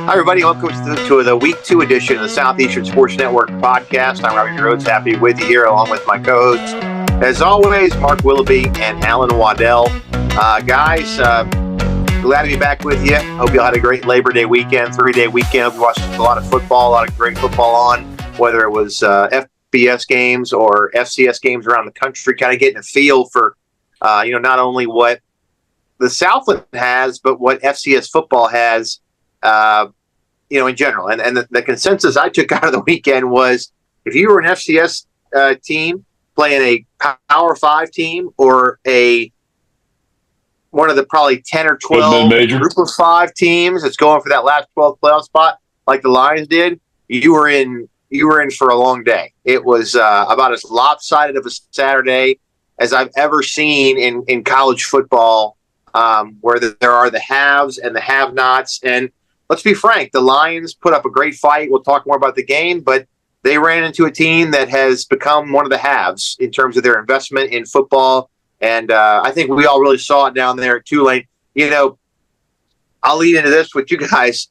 Hi, everybody. Welcome to the Week 2 edition of the Southeastern Sports Network podcast. I'm Robbie Rhodes, happy with you here, along with my co-hosts, as always, Mark Willoughby and Alan Waddell. Guys, glad to be back with you. Hope you all had a great Labor Day weekend, 3-day weekend. Hope you watched a lot of football, a lot of great football on, whether it was FBS games or FCS games around the country, kind of getting a feel for, not only what the Southland has, but what FCS football has, in general. And the consensus I took out of the weekend was if you were an FCS team playing a Power 5 team or one of the probably 10 or 12 group of 5 teams that's going for that last 12th playoff spot like the Lions did, you were in for a long day. It was about as lopsided of a Saturday as I've ever seen in college football, where there are the haves and the have-nots. And let's be frank, the Lions put up a great fight. We'll talk more about the game, but they ran into a team that has become one of the haves in terms of their investment in football. And I think we all really saw it down there at Tulane. I'll lead into this with you guys.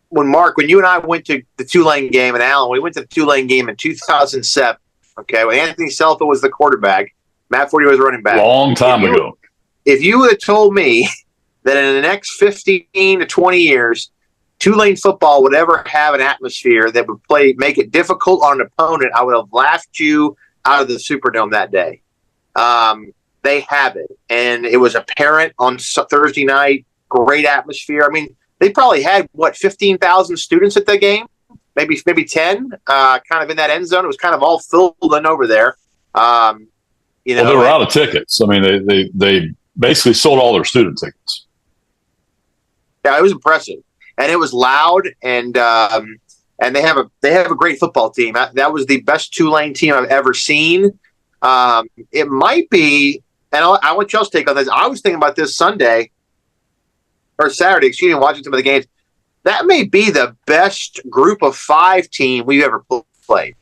When you and I went to the Tulane game, and Alan, we went to the Tulane game in 2007, okay, when Anthony Selfa was the quarterback, Matt Forty was running back. Long time ago. If you would have told me that in the next 15 to 20 years, Tulane football would ever have an atmosphere that would make it difficult on an opponent, I would have laughed you out of the Superdome that day. They have it, and it was apparent on Thursday night. Great atmosphere. I mean, they probably had 15,000 students at the game, maybe 10, kind of in that end zone. It was kind of all filled in over there. Well, they were out of tickets. I mean, they basically sold all their student tickets. Yeah, it was impressive, and it was loud, and they have a great football team. That was the best Tulane team I've ever seen. It might be, and I want y'all's take on this. I was thinking about this Saturday, watching some of the games. That may be the best group of 5 team we've ever played.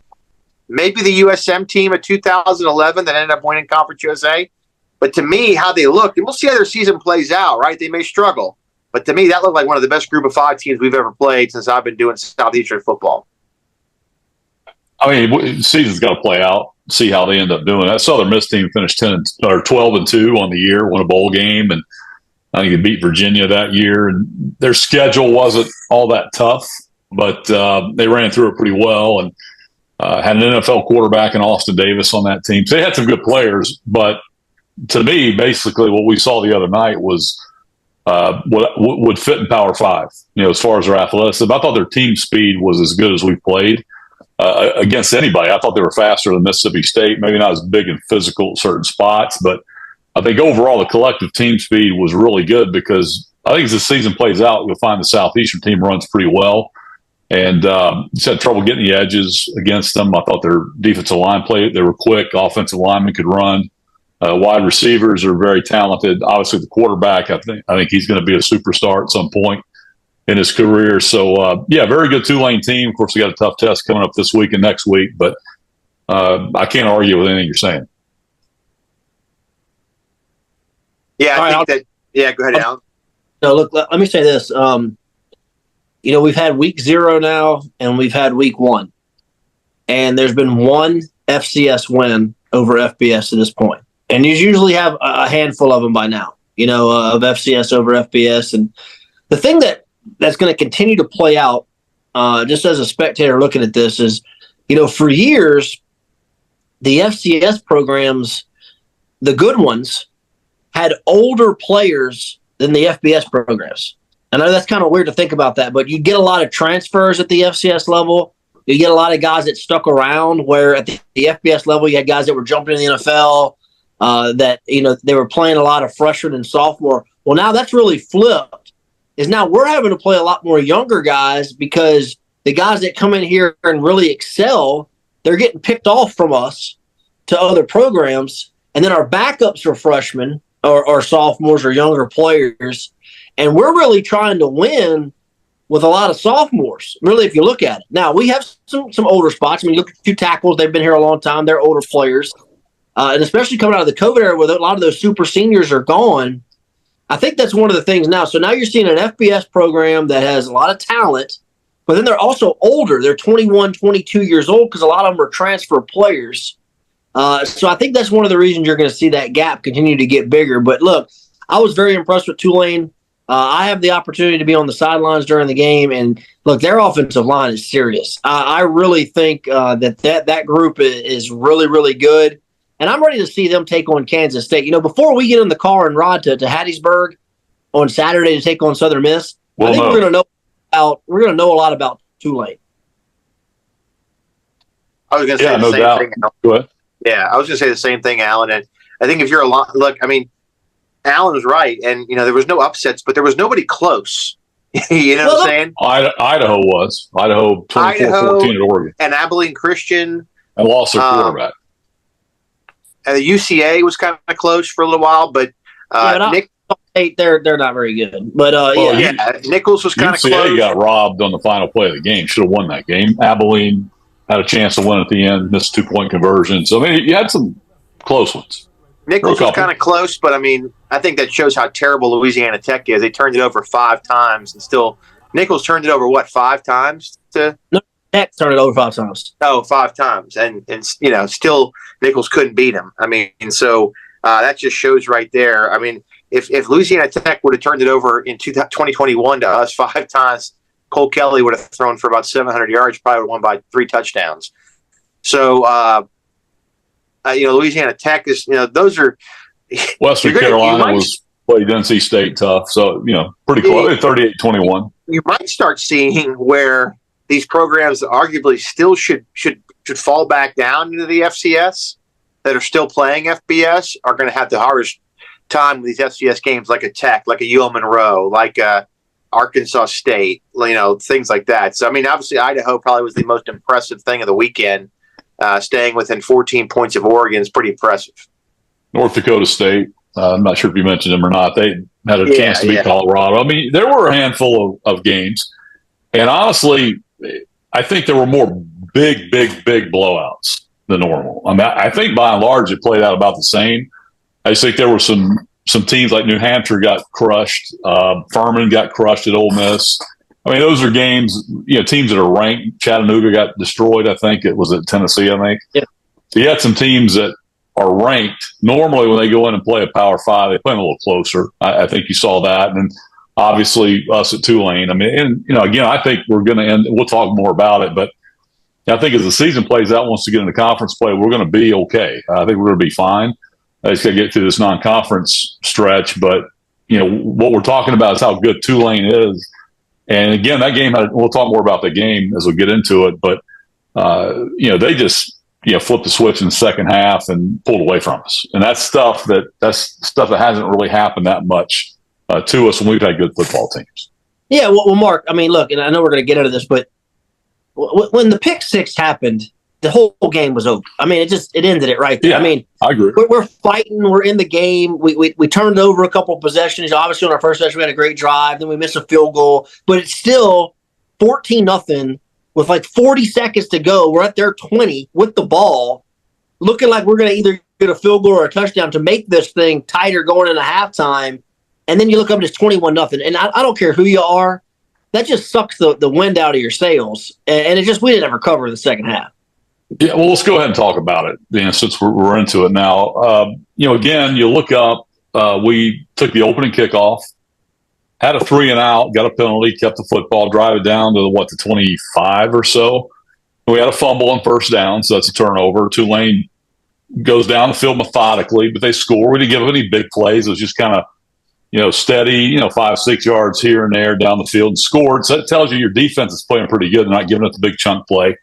Maybe the USM team of 2011 that ended up winning Conference USA. But to me, how they look, and we'll see how their season plays out, right? They may struggle. But to me, that looked like one of the best group of 5 teams we've ever played since I've been doing Southeastern football. I mean, the season's got to play out, see how they end up doing. That Southern Miss team finished 12-2 on the year, won a bowl game, and I think they beat Virginia that year. And their schedule wasn't all that tough, but they ran through it pretty well and had an NFL quarterback in Austin Davis on that team. So they had some good players, but to me, basically what we saw the other night was what would fit in Power 5, as far as their athleticism. I thought their team speed was as good as we played against anybody. I thought they were faster than Mississippi State, maybe not as big and physical at certain spots, but I think overall the collective team speed was really good because I think as the season plays out, you'll find the Southeastern team runs pretty well. And just had trouble getting the edges against them. I thought their defensive line played. They were quick. Offensive linemen could run. Wide receivers are very talented. Obviously, the quarterback, I think he's going to be a superstar at some point in his career. So, very good Tulane team. Of course, we got a tough test coming up this week and next week, but I can't argue with anything you're saying. Yeah, I think that. Yeah, go ahead, Alan. No, look. Let me say this. We've had week 0 now, and we've had week 1, and there's been one FCS win over FBS to this point. And you usually have a handful of them by now, of FCS over FBS. And the thing that's going to continue to play out, just as a spectator looking at this, is, for years, the FCS programs, the good ones, had older players than the FBS programs. I know that's kind of weird to think about that, but you get a lot of transfers at the FCS level. You get a lot of guys that stuck around, where at the FBS level, you had guys that were jumping in the NFL, that, they were playing a lot of freshman and sophomore. Well, now that's really flipped. Is now we're having to play a lot more younger guys because the guys that come in here and really excel, they're getting picked off from us to other programs. And then our backups are freshmen or sophomores or younger players. And we're really trying to win with a lot of sophomores, really, if you look at it. Now, we have some older spots. I mean, look at 2 tackles. They've been here a long time. They're older players. And especially coming out of the COVID era where a lot of those super seniors are gone, I think that's one of the things now. So now you're seeing an FBS program that has a lot of talent, but then they're also older. They're 21, 22 years old because a lot of them are transfer players. So I think that's one of the reasons you're going to see that gap continue to get bigger. But look, I was very impressed with Tulane. I have the opportunity to be on the sidelines during the game, and look, their offensive line is serious. I really think that group is really, really good, and I'm ready to see them take on Kansas State. You know, before we get in the car and ride to Hattiesburg on Saturday to take on Southern Miss, I think we're going to know a lot about Tulane. I was going to say the same thing. Go ahead. Yeah, I was going to say the same thing, Alan. And I think if you're Alan was right, and there was no upsets, but there was nobody close. You know what I'm saying? Idaho was 24-14 at Oregon, and Abilene Christian, and lost their quarterback. UCA was kind of close for a little while, but they're not very good. But Nichols was kind of close. UCA got robbed on the final play of the game. Should have won that game. Abilene had a chance to win at the end, missed 2-point conversion. So you had some close ones. Nichols was kind of close, but I think that shows how terrible Louisiana Tech is. They turned it over 5 times, and still Nichols turned it over 5 times? No, Tech turned it over 5 times. Oh, 5 times, and still Nichols couldn't beat him. So that just shows right there. If Louisiana Tech would have turned it over in 2021 to us 5 times, Cole Kelly would have thrown for about 700 yards, probably would have won by 3 touchdowns. So. Louisiana Tech is, those are. Western Carolina played NC State tough, so pretty close. 38-21. You might start seeing where these programs that arguably still should fall back down into the FCS that are still playing FBS are going to have the hardest time with these FCS games, like a Tech, like a UL Monroe, like a Arkansas State, things like that. So obviously Idaho probably was the most impressive thing of the weekend. Staying within 14 points of Oregon is pretty impressive. North Dakota State, I'm not sure if you mentioned them or not. They had a chance to beat Colorado. There were a handful of games. And honestly, I think there were more big blowouts than normal. I think by and large it played out about the same. I just think there were some teams like New Hampshire got crushed. Furman got crushed at Ole Miss. Those are games, teams that are ranked. Chattanooga got destroyed, I think. It was at Tennessee, I think. Yeah. So you had some teams that are ranked. Normally, when they go in and play a Power 5, they play them a little closer. I think you saw that. And obviously, us at Tulane. Again, I think we're going to end. We'll talk more about it. But I think as the season plays out, once we get into conference play, we're going to be okay. I think we're going to be fine. I just got to get through this non-conference stretch. But, what we're talking about is how good Tulane is. And again, that game we'll talk more about the game as we get into it, but they just flipped the switch in the second half and pulled away from us. And that's stuff that hasn't really happened that much to us when we've had good football teams. Yeah, well, Mark, look, and I know we're going to get into this, but when the pick six happened, the whole game was over. It ended it right there. Yeah, I agree. We're fighting. We're in the game. We turned over a couple of possessions. Obviously, on our first possession, we had a great drive. Then we missed a field goal. But it's still 14-0 with 40 seconds to go. We're at their 20 with the ball, looking like we're going to either get a field goal or a touchdown to make this thing tighter going into halftime. And then you look up and it's 21-0. And I don't care who you are. That just sucks the wind out of your sails. And we didn't ever cover the second half. Yeah, well, let's go ahead and talk about it, since we're into it now. Again, you look up, we took the opening kickoff, had a 3-and-out, got a penalty, kept the football, drive it down to the 25 or so. We had a fumble on first down, so that's a turnover. Tulane goes down the field methodically, but they score. We didn't give them any big plays. It was just kind of, steady, 5-6 yards here and there down the field and scored. So that tells you your defense is playing pretty good. They're not giving up the big chunk play.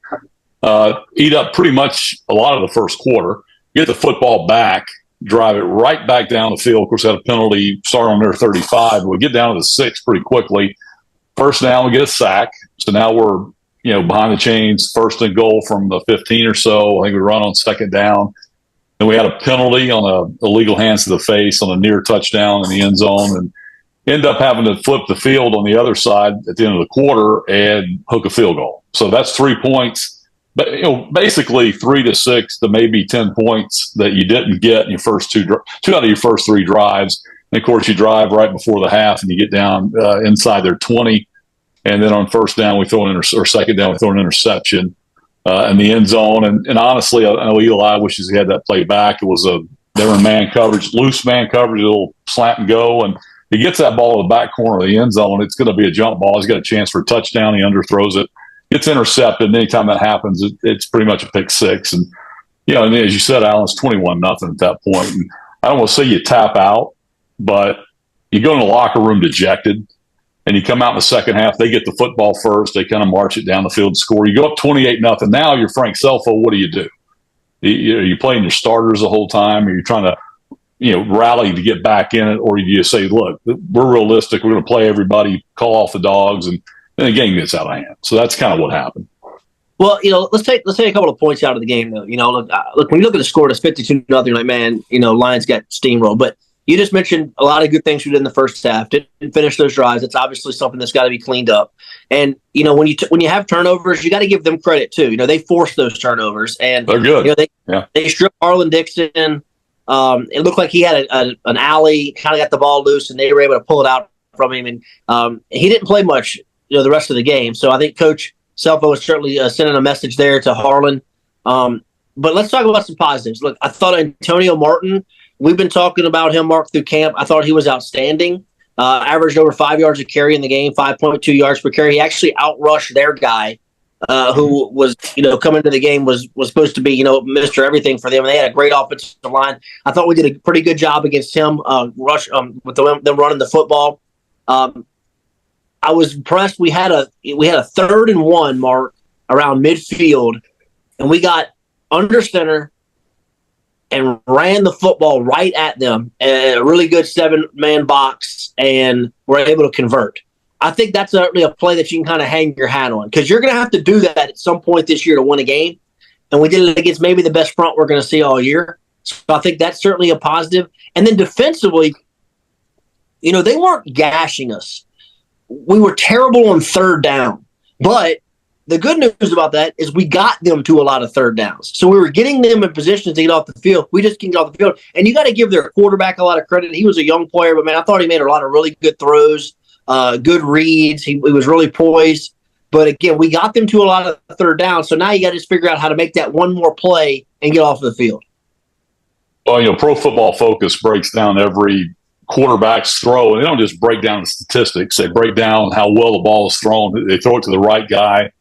Eat up pretty much a lot of the first quarter, get the football back, drive it right back down the field. Of course, had a penalty, start on their 35. We get down to the 6 pretty quickly. First down, we get a sack. So now we're, behind the chains, first and goal from the 15 or so. I think we run on second down. Then we had a penalty on a illegal hands to the face on a near touchdown in the end zone, and end up having to flip the field on the other side at the end of the quarter and hook a field goal. So that's 3 points. But basically 3 to 6 to maybe 10 points that you didn't get in your first two out of your first 3 drives. And, of course, you drive right before the half and you get down inside their 20. And then on first down, we throw or second down, we throw an interception in the end zone. And honestly, I know Eli wishes he had that play back. They were in man coverage, loose man coverage, a little slant and go. And he gets that ball in the back corner of the end zone. It's going to be a jump ball. He's got a chance for a touchdown. He underthrows it. Gets intercepted. And anytime that happens, it's pretty much a pick six. And, and as you said, Alan, it's 21-0 at that point. And I don't want to say you tap out, but you go in the locker room dejected, and you come out in the second half. They get the football first. They kind of march it down the field and score. You go up 28-0. Now you're Frank Selfo. What do? Are you playing your starters the whole time? Are you trying to rally to get back in it, or you say, look, we're realistic. We're going to play everybody, call off the dogs, and then the game gets out of hand. So that's kind of what happened. Well, let's take a couple of points out of the game, though. Look, when you look at the score, it's 52-0. Like, man, Lions got steamrolled. But you just mentioned a lot of good things we did in the first half. Didn't finish those drives. It's obviously something that's got to be cleaned up. And when you have turnovers, you got to give them credit too. They forced those turnovers, and they're good. They stripped Harlan Dixon. It looked like he had an alley, kind of got the ball loose, and they were able to pull it out from him. And he didn't play much, the rest of the game. So I think Coach Selfo was certainly sending a message there to Harlan. But let's talk about some positives. Look, I thought Antonio Martin, we've been talking about him, Mark, through camp. I thought he was outstanding. Averaged over 5 yards a carry in the game, 5.2 yards per carry. He actually outrushed their guy, who was, coming to the game was supposed to be, Mr. Everything for them. And they had a great offensive line. I thought we did a pretty good job against him, with them running the football. I was impressed. We had a 3rd and 1, Mark, around midfield, and we got under center and ran the football right at them, a really good 7-man box, and were able to convert. I think that's certainly a play that you can kind of hang your hat on, because you're going to have to do that at some point this year to win a game. And we did it against maybe the best front we're going to see all year. So I think that's certainly a positive. And then defensively, they weren't gashing us. We were terrible on third down. But the good news about that is we got them to a lot of third downs. So we were getting them in positions to get off the field. We just couldn't get off the field. And you got to give their quarterback a lot of credit. He was a young player, but, man, I thought he made a lot of really good throws. Good reads. He was really poised. But again, we got them to a lot of third down. So now you got to just figure out how to make that one more play and get off the field. Well, Pro Football Focus breaks down every quarterback's throw, and they don't just break down the statistics. They break down how well the ball is thrown. They throw it to the right guy.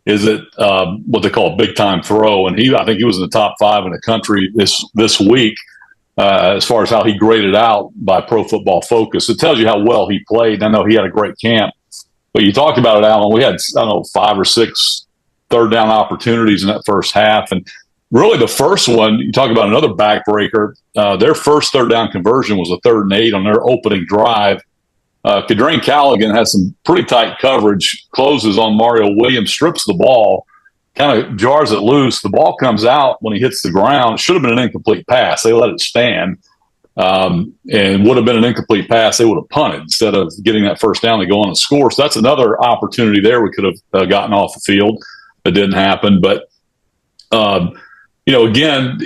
Is it what they call a big-time throw? And I think he was in the top 5 in the country this week. As far as how he graded out by Pro Football Focus. It tells you how well he played. I know he had a great camp. But you talked about it, Alan. We had, 5 or 6 third down opportunities in that first half. And really the first one, you talk about another backbreaker. Their first third down conversion was a 3rd and 8 on their opening drive. Kadrain Callaghan has some pretty tight coverage, closes on Mario Williams, strips the ball, kind of jars it loose. The ball comes out when he hits the ground. It should have been an incomplete pass. They let it stand, and would have been an incomplete pass. They would have punted instead of getting that first down to go on and score. So that's another opportunity there. We could have gotten off the field. That didn't happen. But, again,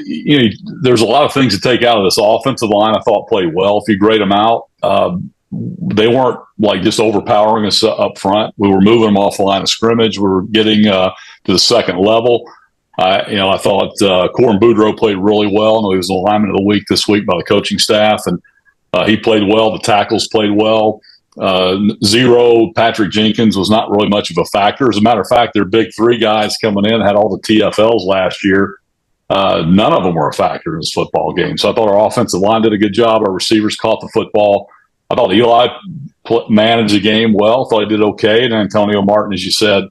there's a lot of things to take out of this offensive line. I thought played well. If you grade them out, they weren't like just overpowering us up front. We were moving them off the line of scrimmage. We were getting to the second level. I thought Corin Boudreaux played really well. I know he was the lineman of the week this week by the coaching staff, and he played well. The tackles played well. Zero, Patrick Jenkins was not really much of a factor. As a matter of fact, their big 3 guys coming in had all the TFLs last year. None of them were a factor in this football game. So I thought our offensive line did a good job. Our receivers caught the football. I thought Eli managed the game well. Thought he did okay. And Antonio Martin, as you said,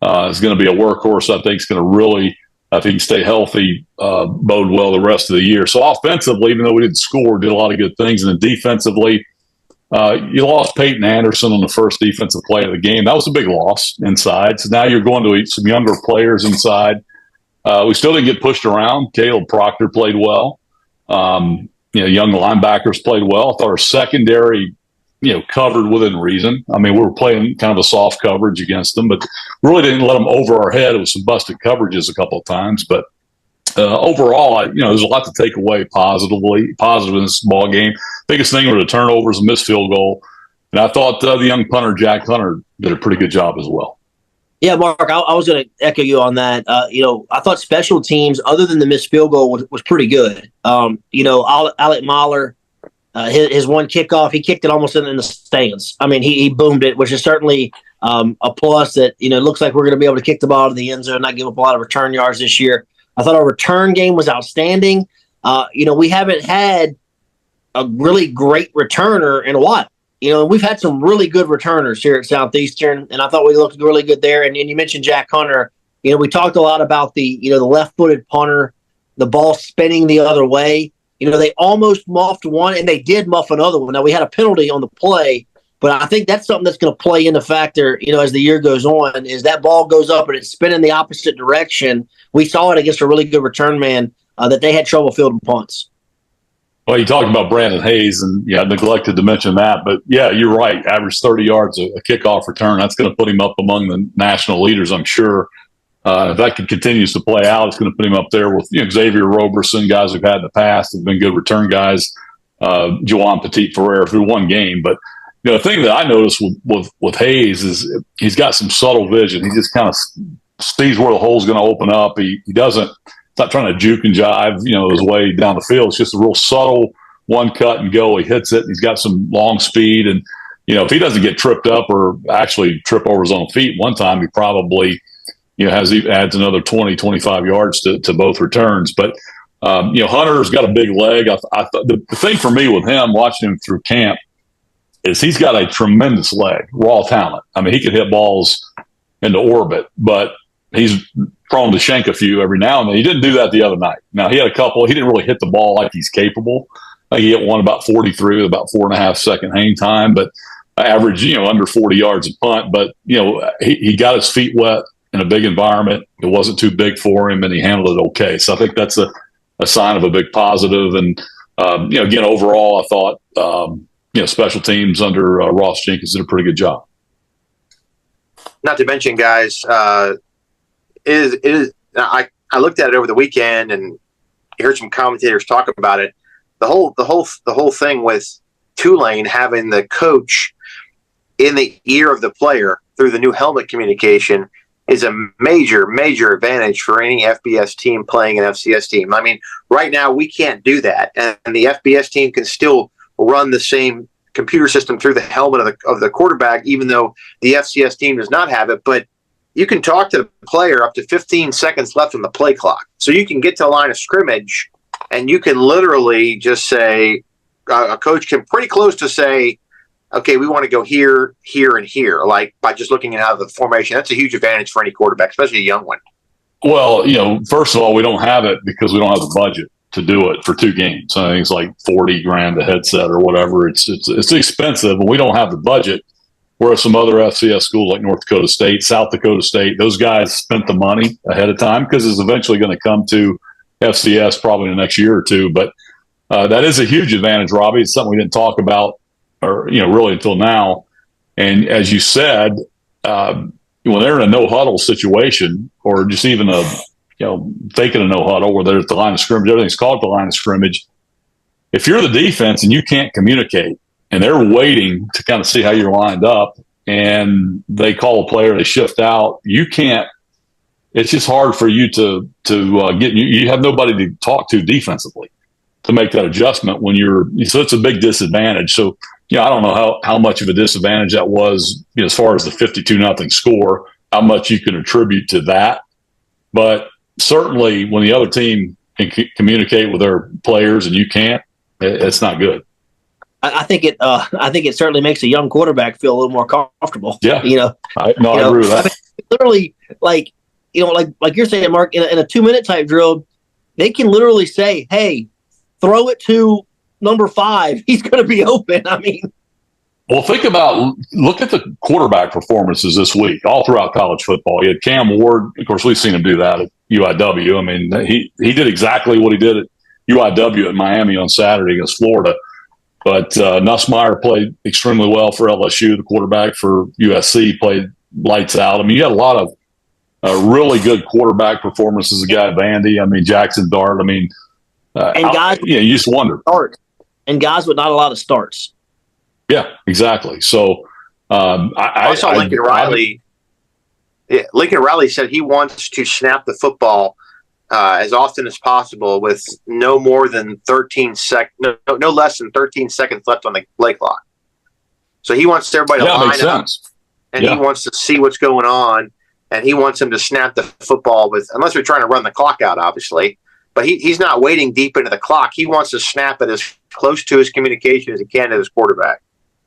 is going to be a workhorse. I think it's going to really, if he can stay healthy, bode well the rest of the year. So offensively, even though we didn't score, did a lot of good things. And then defensively, you lost Peyton Anderson on the first defensive play of the game. That was a big loss inside. So now you're going to some younger players inside. We still didn't get pushed around. Caleb Proctor played well. Young linebackers played well. I thought our secondary, covered within reason. I mean, we were playing kind of a soft coverage against them, but really didn't let them over our head. It was some busted coverages a couple of times. But overall, there's a lot to take away positive in this ball game. Biggest thing were the turnovers and missed field goal. And I thought the young punter, Jack Hunter, did a pretty good job as well. Yeah, Mark, I was going to echo you on that. I thought special teams, other than the missed field goal, was pretty good. Alec Mahler, his one kickoff, he kicked it almost in the stands. I mean, he boomed it, which is certainly a plus that, it looks like we're going to be able to kick the ball to the end zone, not give up a lot of return yards this year. I thought our return game was outstanding. We haven't had a really great returner in a while. We've had some really good returners here at Southeastern, and I thought we looked really good there. And you mentioned Jack Hunter. We talked a lot about the left-footed punter, the ball spinning the other way. They almost muffed one, and they did muff another one. Now, we had a penalty on the play, but I think that's something that's going to play into factor, as the year goes on, is that ball goes up and it's spinning the opposite direction. We saw it against a really good return man that they had trouble fielding punts. Well, you talked about Brandon Hayes, and I neglected to mention that. But, yeah, you're right. Average 30 yards a kickoff return. That's going to put him up among the national leaders, I'm sure. If that continues to play out, it's going to put him up there with Xavier Roberson, guys we've had in the past have been good return guys, Juwan Petit-Ferrer through one game. But, the thing that I noticed with Hayes is he's got some subtle vision. He just kind of sees where the hole's going to open up. He doesn't – not trying to juke and jive, his way down the field. It's just a real subtle one cut and go. He hits it. And he's got some long speed. And, if he doesn't get tripped up or actually trip over his own feet one time, he probably, adds another 20, 25 yards to both returns. But, Hunter's got a big leg. I thought the thing for me with him, watching him through camp, is he's got a tremendous leg, raw talent. I mean, he could hit balls into orbit, but he's prone to shank a few every now and then. He didn't do that the other night. Now, he had a couple. He didn't really hit the ball like he's capable. I think he hit one about 43 with about 4.5 second hang time, but average, under 40 yards a punt. But, he got his feet wet in a big environment. It wasn't too big for him, and he handled it okay. So I think that's a sign of a big positive. And, again, overall, I thought, special teams under Ross Jenkins did a pretty good job. Not to mention, guys, it is. I looked at it over the weekend and heard some commentators talk about it. The whole thing with Tulane having the coach in the ear of the player through the new helmet communication is a major advantage for any FBS team playing an FCS team. I mean, right now we can't do that, and the FBS team can still run the same computer system through the helmet of the quarterback, even though the FCS team does not have it. But you can talk to the player up to 15 seconds left on the play clock. So you can get to the line of scrimmage, and you can literally just say, a coach can pretty close to say, okay, we want to go here, here, and here, like by just looking at out of the formation. That's a huge advantage for any quarterback, especially a young one. Well, first of all, we don't have it because we don't have the budget to do it for 2 games. I think it's like $40,000 a headset or whatever. It's expensive, and we don't have the budget. Whereas some other FCS schools like North Dakota State, South Dakota State, those guys spent the money ahead of time because it's eventually going to come to FCS probably in the next year or two. But that is a huge advantage, Robbie. It's something we didn't talk about really until now. And as you said, when they're in a no huddle situation, or just even faking a no huddle where they're at the line of scrimmage, everything's called the line of scrimmage. If you're the defense and you can't communicate, and they're waiting to kind of see how you're lined up, and they call a player, they shift out, you can't. It's just hard for you to get. You have nobody to talk to defensively to make that adjustment so it's a big disadvantage. So I don't know how much of a disadvantage that was as far as the 52-0 score, how much you can attribute to that. But certainly when the other team can communicate with their players and you can't, it's not good. I think it certainly makes a young quarterback feel a little more comfortable. Yeah, I agree with that. I mean, literally, like you're saying, Mark, in a 2-minute type drill, they can literally say, "Hey, throw it to number 5. He's going to be open." I mean, well, look at the quarterback performances this week, all throughout college football. You had Cam Ward. Of course, we've seen him do that at UIW. I mean, he did exactly what he did at UIW at Miami on Saturday against Florida. But Nussmeier played extremely well for LSU. The quarterback for USC played lights out. I mean, you had a lot really good quarterback performances. A guy Vandy. I mean, Jackson Dart. I mean, and guys, you just wonder. And guys with not a lot of starts. Yeah, exactly. So I saw Lincoln Riley. Lincoln Riley said he wants to snap the football as often as possible with no more than 13 no less than 13 seconds left on the play clock. So he wants everybody to line up, and he wants to see what's going on, and he wants them to snap the football with, unless they're trying to run the clock out, obviously. But he's not waiting deep into the clock. He wants to snap it as close to his communication as he can to his quarterback.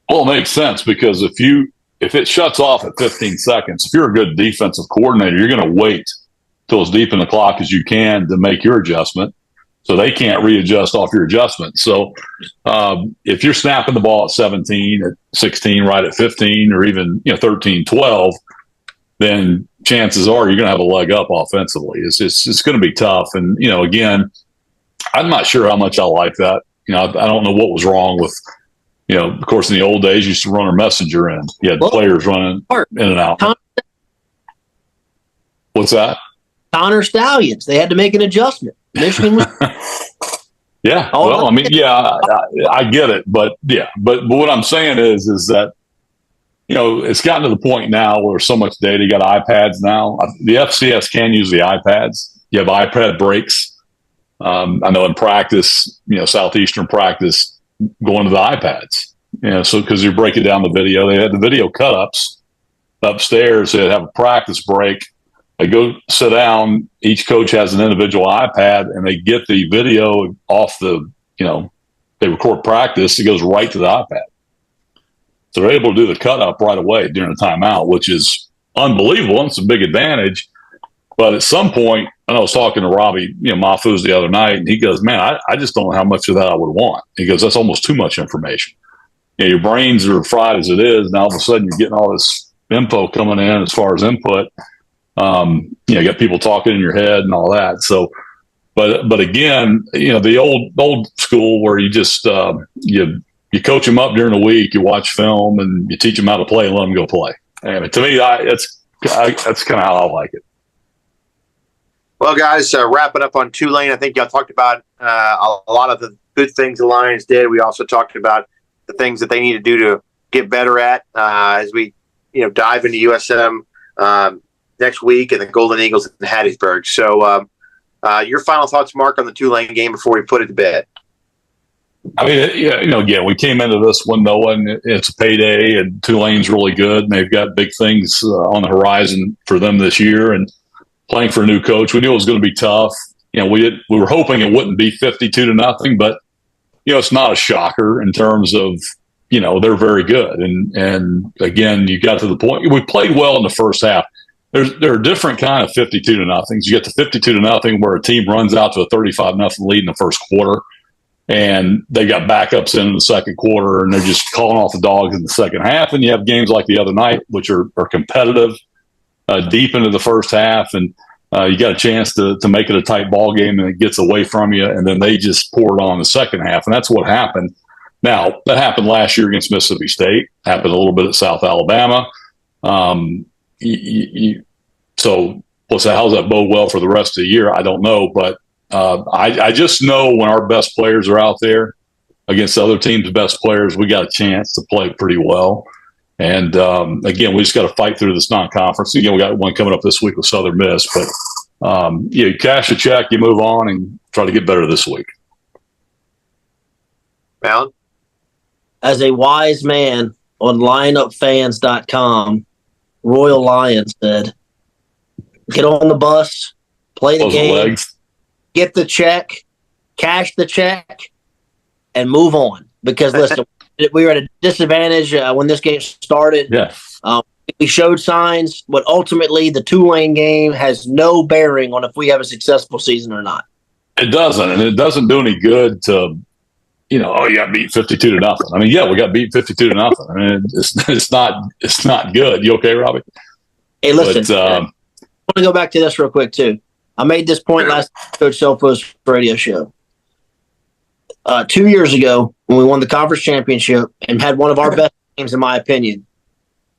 Well, it makes sense, because if it shuts off at 15 seconds, if you're a good defensive coordinator, you're going to wait till as deep in the clock as you can to make your adjustment, so they can't readjust off your adjustment. So if you're snapping the ball at 17, at 16, right at 15, or even 13, 12, then chances are you're going to have a leg up offensively. It's going to be tough. And, again, I'm not sure how much I like that. I don't know what was wrong with, of course, in the old days, you used to run a messenger in. You had players running in and out. What's that? Connor Stallions. They had to make an adjustment. Michigan was. Yeah. Well, I mean, I get it. But what I'm saying is that, it's gotten to the point now where so much data. You got iPads now. The FCS can use the iPads. You have iPad breaks. I know in practice, Southeastern practice, going to the iPads. So because you're breaking down the video, they had the video cut-ups upstairs. They'd have a practice break. They go sit down. Each coach has an individual iPad, and they get the video off the, they record practice. It goes right to the iPad. So they're able to do the cut up right away during the timeout, which is unbelievable. And it's a big advantage. But at some point, I was talking to Robbie, Mahfouz the other night, and he goes, man, I just don't know how much of that I would want. He goes, that's almost too much information. Your brains are fried as it is. Now all of a sudden you're getting all this info coming in as far as input. You got people talking in your head and all that. So, but again, the old school where you just, you coach them up during the week, you watch film, and you teach them how to play and let them go play. And to me, that's kind of how I like it. Well, guys, wrapping up on Tulane, I think y'all talked about a lot of the good things the Lions did. We also talked about the things that they need to do to get better at as we, dive into USM next week and the Golden Eagles in Hattiesburg. So your final thoughts, Mark, on the Tulane game before we put it to bed. I mean, again, we came into this one knowing it's a payday, and Tulane's really good, and they've got big things on the horizon for them this year. And playing for a new coach, we knew it was going to be tough. We were hoping it wouldn't be 52-0, but it's not a shocker in terms of they're very good. And again, you got to the point we played well in the first half. There are different kind of 52-0. You get the 52-0 where a team runs out to a 35-0 lead in the first quarter, and they got backups in the second quarter, and they're just calling off the dogs in the second half. And you have games like the other night, which are competitive deep into the first half, and you got a chance to make it a tight ball game, and it gets away from you, and then they just pour it on the second half, and that's what happened. Now, that happened last year against Mississippi State, happened a little bit at South Alabama. So how's that bode well for the rest of the year? I don't know, but I just know when our best players are out there against other teams' best players, we got a chance to play pretty well. And again, we just got to fight through this non-conference. Again, we got one coming up this week with Southern Miss, but you cash a check, you move on, and try to get better this week. Alan? As a wise man on lineupfans.com, Royal Lions said, get on the bus, play the game, get the check, cash the check, and move on. Because, listen, we were at a disadvantage when this game started. Yeah. We showed signs, but ultimately the Tulane game has no bearing on if we have a successful season or not. It doesn't, and it doesn't do any good to – you got beat 52-0. I mean, yeah, we got beat 52-0. I mean, it's not good. You okay, Robbie? Hey, listen, I want to go back to this real quick too. I made this point last Coach Selfo's radio show. 2 years ago, when we won the conference championship and had one of our best games, in my opinion,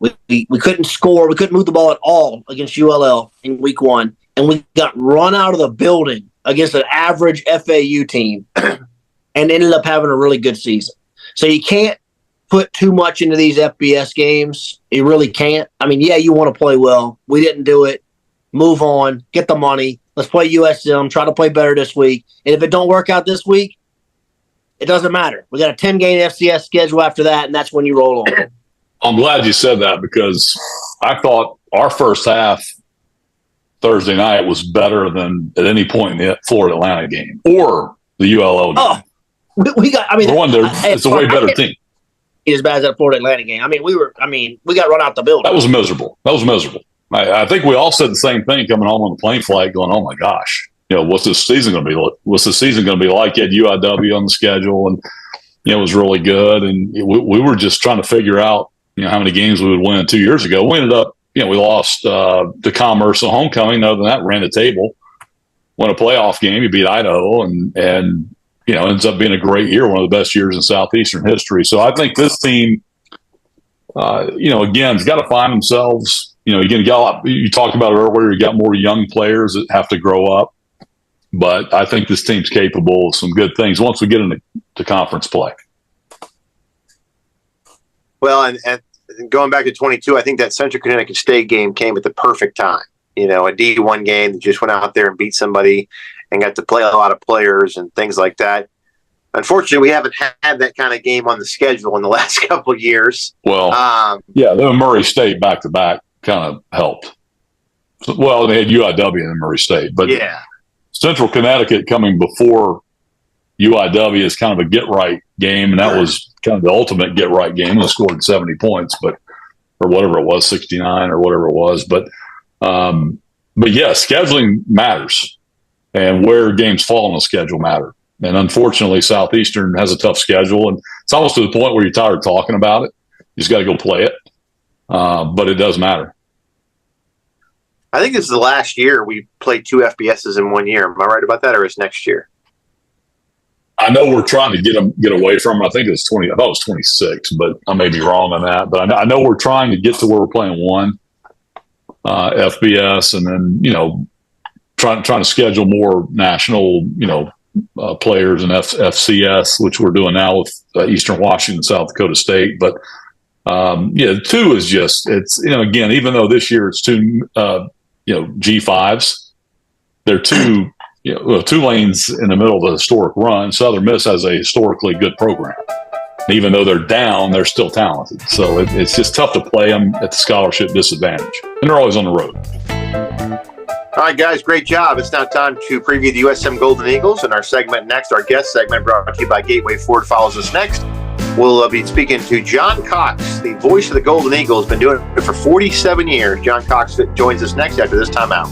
We couldn't score. We couldn't move the ball at all against ULL in week 1. And we got run out of the building against an average FAU team and ended up having a really good season. So you can't put too much into these FBS games. You really can't. I mean, yeah, you want to play well. We didn't do it. Move on. Get the money. Let's play USM. Try to play better this week. And if it don't work out this week, it doesn't matter. We got a 10-game FCS schedule after that, and that's when you roll on. I'm glad you said that because I thought our first half Thursday night was better than at any point in the Florida Atlanta game or the ULL game. Oh, we got. I mean, it's a way better team. As bad as that Florida Atlanta game. I mean, we got run out the building. That was miserable. I think we all said the same thing coming home on the plane flight, going, "Oh my gosh, what's this season going to be? What's the season going to be like?" At UIW on the schedule, and it was really good. And we were just trying to figure out, how many games we would win 2 years ago. We ended up, we lost to Commerce at homecoming. Other than that, ran the table, won a playoff game. You beat Idaho, and ends up being a great year, one of the best years in Southeastern history. So I think this team, again, has got to find themselves. You talked about it earlier. You got more young players that have to grow up, but I think this team's capable of some good things once we get into conference play. Well, and going back to 22, I think that Central Connecticut State game came at the perfect time. A D1 game that just went out there and beat somebody and got to play a lot of players and things like that. Unfortunately, we haven't had that kind of game on the schedule in the last couple of years. Well, the Murray State back-to-back kind of helped. Well, they had UIW and Murray State, but Central Connecticut coming before UIW is kind of a get-right game, and that was kind of the ultimate get-right game. They scored 70 points, or whatever it was, 69 or whatever it was. But scheduling matters, and where games fall on the schedule matter. And unfortunately, Southeastern has a tough schedule, and it's almost to the point where you're tired of talking about it. You just got to go play it, but it does matter. I think this is the last year we played 2 FBSs in 1 year. Am I right about that, or is next year? I know we're trying to get away from it. I think it's 20. I thought it was 26, but I may be wrong on that. But I know we're trying to get to where we're playing 1 FBS, and then trying to schedule more national players in FCS, which we're doing now with Eastern Washington, South Dakota State. But 2 is just again, even though this year it's 2 G5s, they're 2. Tulane's in the middle of the historic run. Southern Miss has a historically good program. Even though they're down, they're still talented. So it's just tough to play them at the scholarship disadvantage. And they're always on the road. All right, guys, great job. It's now time to preview the USM Golden Eagles. And our segment next, our guest segment brought to you by Gateway Ford, follows us next. We'll be speaking to John Cox, the voice of the Golden Eagles. Been doing it for 47 years. John Cox joins us next after this timeout.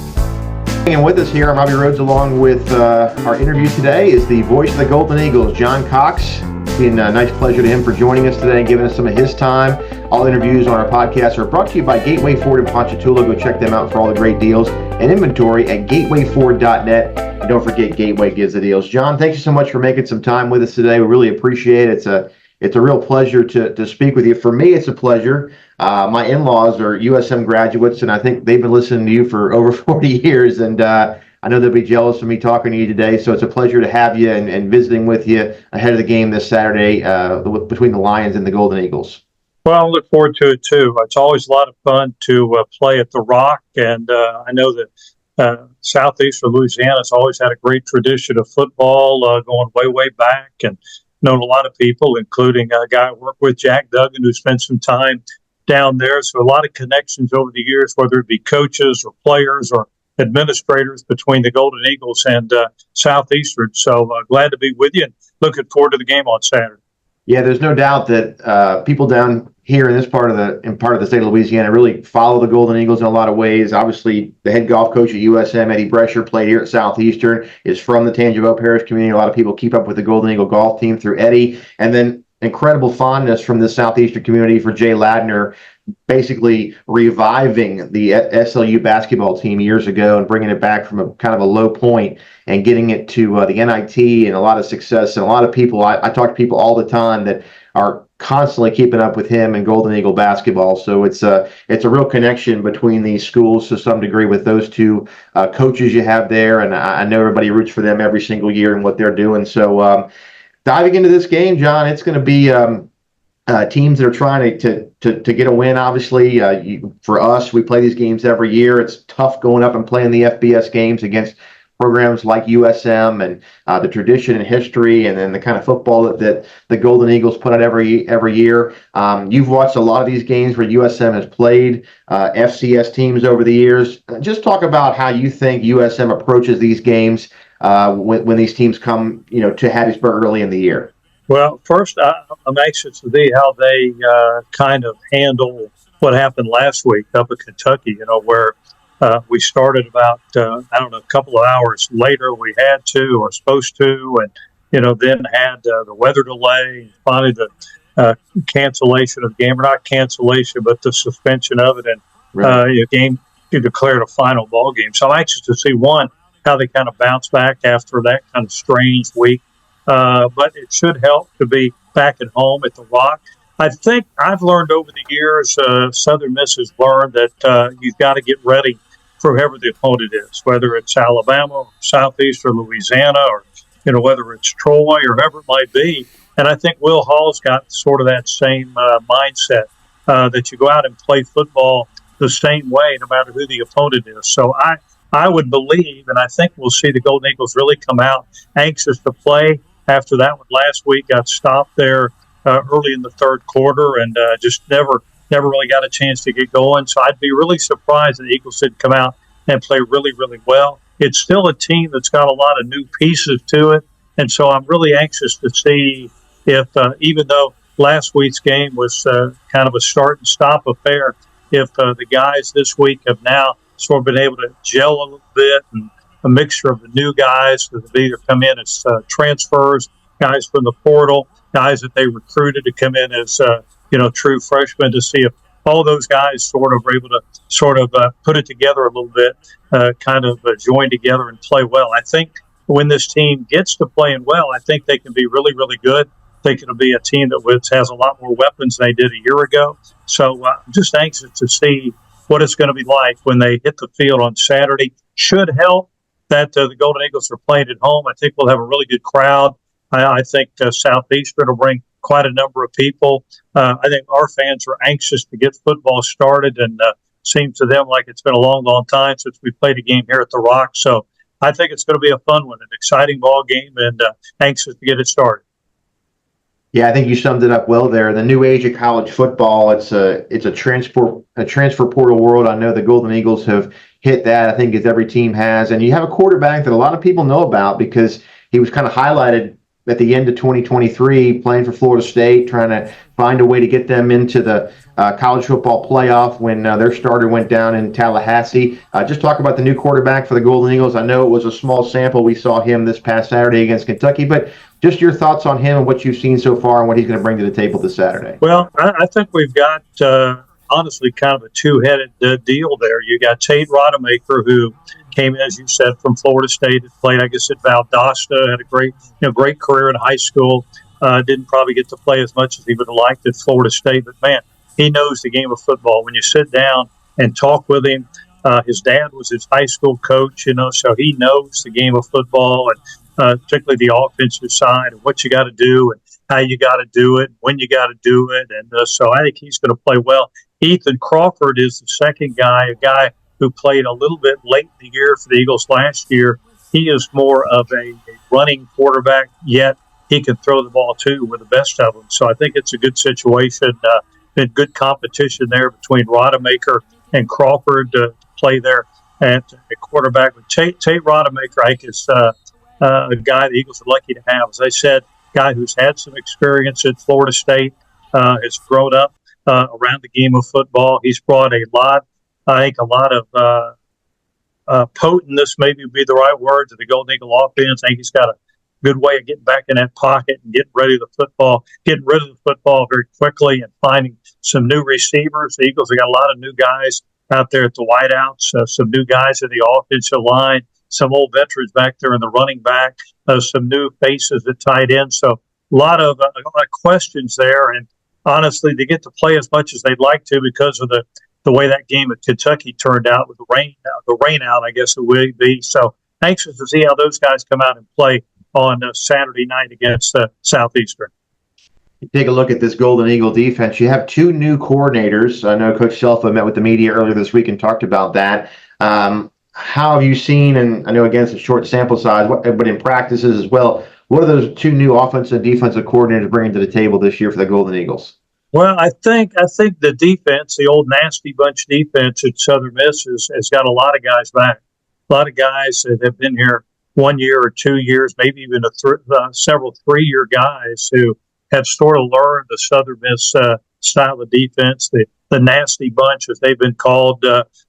And with us here, I'm Robbie Rhodes, along with our interview today is the voice of the Golden Eagles, John Cox. It's been a nice pleasure to him for joining us today and giving us some of his time. All interviews on our podcast are brought to you by Gateway Ford in Ponchatoula. Go check them out for all the great deals and inventory at gatewayford.net. And don't forget, Gateway gives the deals. John, thank you so much for making some time with us today. We really appreciate it. It's a real pleasure to speak with you. For me, it's a pleasure. My in-laws are USM graduates, and I think they've been listening to you for over 40 years, and I know they'll be jealous of me talking to you today, so it's a pleasure to have you and visiting with you ahead of the game this Saturday between the Lions and the Golden Eagles. Well, I look forward to it, too. It's always a lot of fun to play at the Rock, and I know that Southeastern Louisiana has always had a great tradition of football going way, way back, and known a lot of people, including a guy I work with, Jack Duggan, who spent some time down there. So a lot of connections over the years, whether it be coaches or players or administrators between the Golden Eagles and Southeastern. So glad to be with you and looking forward to the game on Saturday. Yeah, there's no doubt that people down here in this part of the state of Louisiana really follow the Golden Eagles in a lot of ways. Obviously, the head golf coach at USM, Eddie Brescher, played here at Southeastern, is from the Tangipahoa Parish community. A lot of people keep up with the Golden Eagle golf team through Eddie. And then incredible fondness from the Southeastern community for Jay Ladner, basically reviving the SLU basketball team years ago and bringing it back from a kind of a low point and getting it to the NIT and a lot of success. And a lot of people, I talk to people all the time that are constantly keeping up with him and Golden Eagle basketball. So it's a real connection between these schools to some degree with those two coaches you have there, and I know everybody roots for them every single year and what they're doing. So diving into this game, John, it's going to be teams that are trying to get a win. Obviously, for us, we play these games every year. It's tough going up and playing the FBS games against programs like USM and the tradition and history, and then the kind of football that the Golden Eagles put out every year. You've watched a lot of these games where USM has played FCS teams over the years. Just talk about how you think USM approaches these games when these teams come, to Hattiesburg early in the year. Well, first, I'm anxious to see how they kind of handle what happened last week up in Kentucky, where we started about, a couple of hours later. We had to, or supposed to, and, then had the weather delay, finally the cancellation of the game, or not cancellation, but the suspension of it, and the game declared a final ball game. So I'm anxious to see, one, how they kind of bounce back after that kind of strange week. But it should help to be back at home at the Rock. I think I've learned over the years, Southern Miss has learned that you've got to get ready for whoever the opponent is, whether it's Alabama or Southeastern Louisiana or, whether it's Troy or whoever it might be. And I think Will Hall's got sort of that same mindset that you go out and play football the same way no matter who the opponent is. So I would believe, and I think we'll see the Golden Eagles really come out anxious to play. After that one last week, got stopped there early in the third quarter and just never really got a chance to get going. So I'd be really surprised that the Eagles didn't come out and play really, really well. It's still a team that's got a lot of new pieces to it. And so I'm really anxious to see if, even though last week's game was kind of a start and stop affair, if the guys this week have now sort of been able to gel a little bit, and a mixture of the new guys that have either come in as transfers, guys from the portal, guys that they recruited to come in as true freshmen, to see if all those guys sort of are able to put it together a little bit, join together and play well. I think when this team gets to playing well, I think they can be really, really good. I think it'll be a team that has a lot more weapons than they did a year ago. So I'm just anxious to see what it's going to be like when they hit the field on Saturday. Should help that the Golden Eagles are playing at home. I think we'll have a really good crowd. I think Southeastern will bring quite a number of people. I think our fans are anxious to get football started, and seems to them like it's been a long, long time since we played a game here at the Rock. So I think it's going to be a fun one, an exciting ball game, and anxious to get it started. Yeah, I think you summed it up well there. The new age of college football, it's a transfer portal world. I know the Golden Eagles have hit that, I think, as every team has. And you have a quarterback that a lot of people know about because he was kind of highlighted at the end of 2023 playing for Florida State, trying to find a way to get them into the college football playoff when their starter went down in Tallahassee. Just talk about the new quarterback for the Golden Eagles. I know it was a small sample. We saw him this past Saturday against Kentucky, but just your thoughts on him and what you've seen so far and what he's going to bring to the table this Saturday. Well, I think we've got, honestly, kind of a two-headed deal there. You got Tate Rodemaker, who came in, as you said, from Florida State, had played, I guess, at Valdosta, had a great career in high school. Didn't probably get to play as much as he would have liked at Florida State, but man, he knows the game of football. When you sit down and talk with him, his dad was his high school coach, so he knows the game of football, and particularly the offensive side, and what you got to do and how you got to do it, when you got to do it. And so I think he's going to play well. Ethan Crawford is the second guy, a guy who played a little bit late in the year for the Eagles last year. He is more of a running quarterback, yet he can throw the ball too with the best of them. So I think it's a good situation. Been good competition there between Rodemaker and Crawford to play there at quarterback. With Tate Rodemaker, I think, is a guy the Eagles are lucky to have. As I said, guy who's had some experience at Florida State, has grown up around the game of football. He's brought a lot of potentness, maybe would be the right word, to the Golden Eagle offense. I think he's got a good way of getting back in that pocket and getting rid of the football very quickly and finding some new receivers. The Eagles have got a lot of new guys out there at the wideouts, some new guys in the offensive line, some old veterans back there in the running back, some new faces at tight end. So a lot of questions there. And honestly, they get to play as much as they'd like to because of the way that game at Kentucky turned out with the rain out, I guess it would be. So anxious to see how those guys come out and play on Saturday night against Southeastern. You take a look at this Golden Eagle defense. You have two new coordinators. I know Coach Selfa met with the media earlier this week and talked about that. How have you seen, and I know again it's a short sample size, but in practices as well, what are those two new offensive and defensive coordinators bringing to the table this year for the Golden Eagles? Well, I think the defense, the old nasty bunch defense at Southern Miss, has got a lot of guys back. A lot of guys that have been here 1 year or 2 years, maybe even several 3-year guys who have sort of learned the Southern Miss style of defense, the nasty bunch as they've been called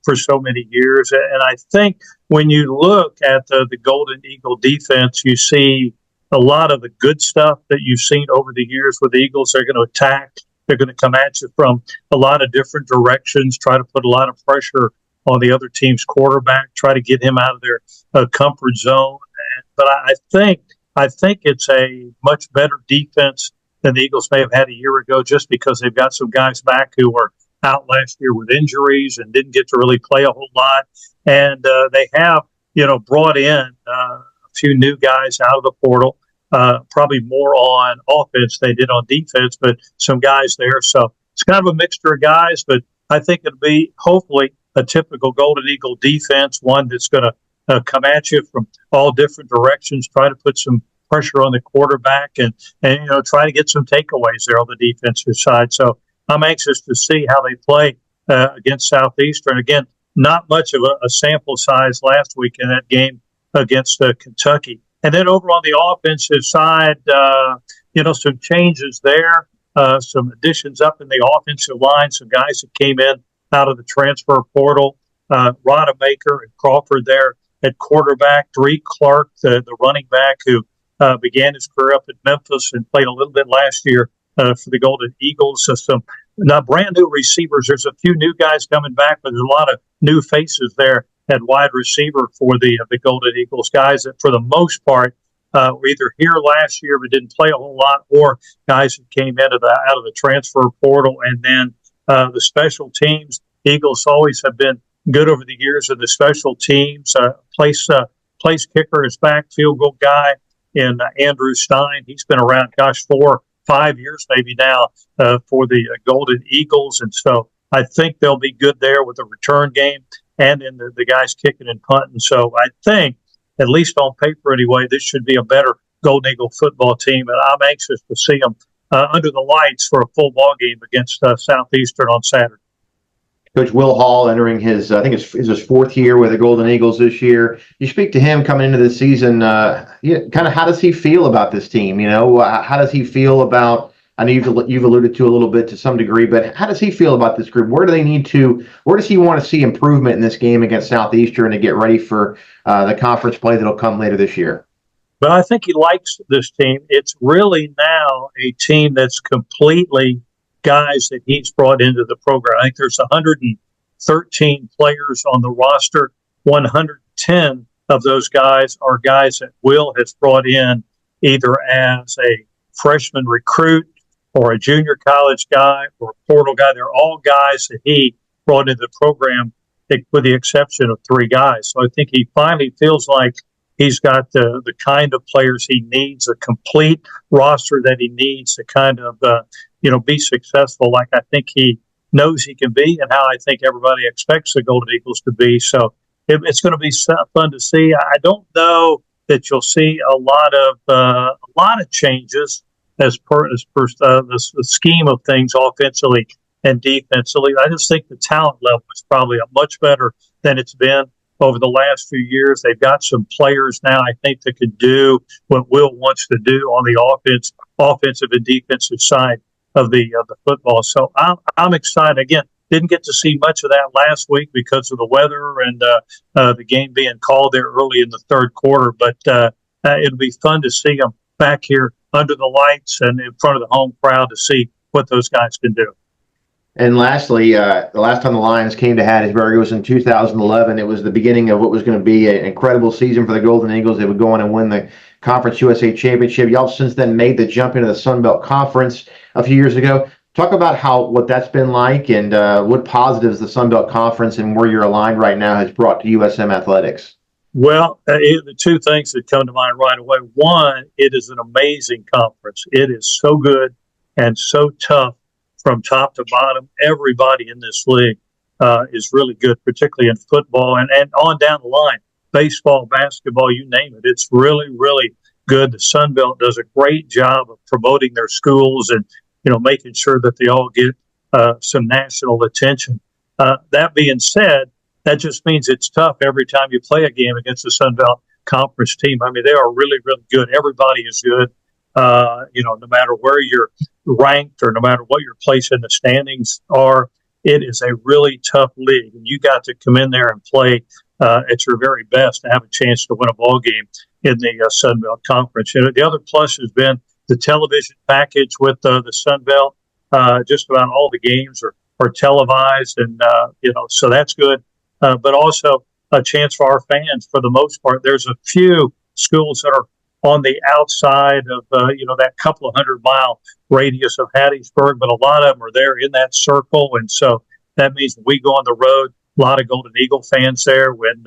for so many years. And I think when you look at the Golden Eagle defense, you see a lot of the good stuff that you've seen over the years with the Eagles. They're going to attack. They're going to come at you from a lot of different directions, try to put a lot of pressure on the other team's quarterback, try to get him out of their comfort zone. But I think it's a much better defense than the Eagles may have had a year ago, just because they've got some guys back who were out last year with injuries and didn't get to really play a whole lot. And they have, brought in a few new guys out of the portal. Probably more on offense they did on defense, but some guys there. So it's kind of a mixture of guys, but I think it'll be hopefully a typical Golden Eagle defense, one that's going to come at you from all different directions, try to put some pressure on the quarterback and try to get some takeaways there on the defensive side. So I'm anxious to see how they play against Southeastern. Again, not much of a sample size last week in that game against Kentucky. And then over on the offensive side, some changes there, some additions up in the offensive line, some guys that came in out of the transfer portal, Rodemaker and Crawford there at quarterback, Drake Clark, the running back who began his career up at Memphis and played a little bit last year for the Golden Eagles. So some brand new receivers. There's a few new guys coming back, but there's a lot of new faces there at wide receiver for the Golden Eagles, guys that for the most part were either here last year but didn't play a whole lot, or guys that came out of the transfer portal. And then the special teams, Eagles always have been good over the years of the special teams. Place kicker is back, field goal guy in Andrew Stein. He's been around, 4-5 years maybe now for the Golden Eagles, and so I think they'll be good there with the return game and in the guys kicking and punting. So I think, at least on paper anyway, this should be a better Golden Eagle football team, and I'm anxious to see them under the lights for a full ball game against Southeastern on Saturday. Coach Will Hall entering his, I think it's his fourth year with the Golden Eagles this year. You speak to him coming into the season, kind of how does he feel about this team? How does he feel about, I know you've alluded to a little bit to some degree, but how does he feel about this group? Where does he want to see improvement in this game against Southeastern to get ready for the conference play that'll come later this year? But I think he likes this team. It's really now a team that's completely guys that he's brought into the program. I think there's 113 players on the roster. 110 of those guys are guys that Will has brought in either as a freshman recruit or a junior college guy or a portal guy. They're all guys that he brought into the program, with the exception of 3 guys. So I think he finally feels like he's got the kind of players he needs, a complete roster that he needs to kind of be successful like I think he knows he can be, and how I think everybody expects the Golden Eagles to be. So it's going to be fun to see. I don't know that you'll see a lot of changes as per the scheme of things offensively and defensively. I just think the talent level is probably much better than it's been over the last few years. They've got some players now, I think, that could do what Will wants to do on the offensive and defensive side of the football. So I'm excited. Again, didn't get to see much of that last week because of the weather and the game being called there early in the third quarter. But it'll be fun to see them back here under the lights and in front of the home crowd to see what those guys can do. And lastly, the last time the Lions came to Hattiesburg, it was in 2011. It was the beginning of what was going to be an incredible season for the Golden Eagles. They would go on and win the Conference USA Championship. Y'all since then made the jump into the Sun Belt Conference a few years ago. Talk about what that's been like and what positives the Sun Belt Conference and where you're aligned right now has brought to USM athletics. Well, the two things that come to mind right away. One, it is an amazing conference. It is so good and so tough from top to bottom. Everybody in this league is really good, particularly in football and on down the line. Baseball, basketball, you name it. It's really, really good. The Sun Belt does a great job of promoting their schools and, making sure that they all get some national attention. That being said, that just means it's tough every time you play a game against the Sun Belt Conference team. I mean, they are really, really good. Everybody is good. No matter where you're ranked or no matter what your place in the standings are, it is a really tough league. And you got to come in there and play at your very best to have a chance to win a ball game in the Sun Belt Conference. The other plus has been the television package with the Sun Belt. Just about all the games are televised, and so that's good. But also a chance for our fans. For the most part, there's a few schools that are on the outside of that couple of 100-mile radius of Hattiesburg, but a lot of them are there in that circle, and so that means when we go on the road, a lot of Golden Eagle fans there. When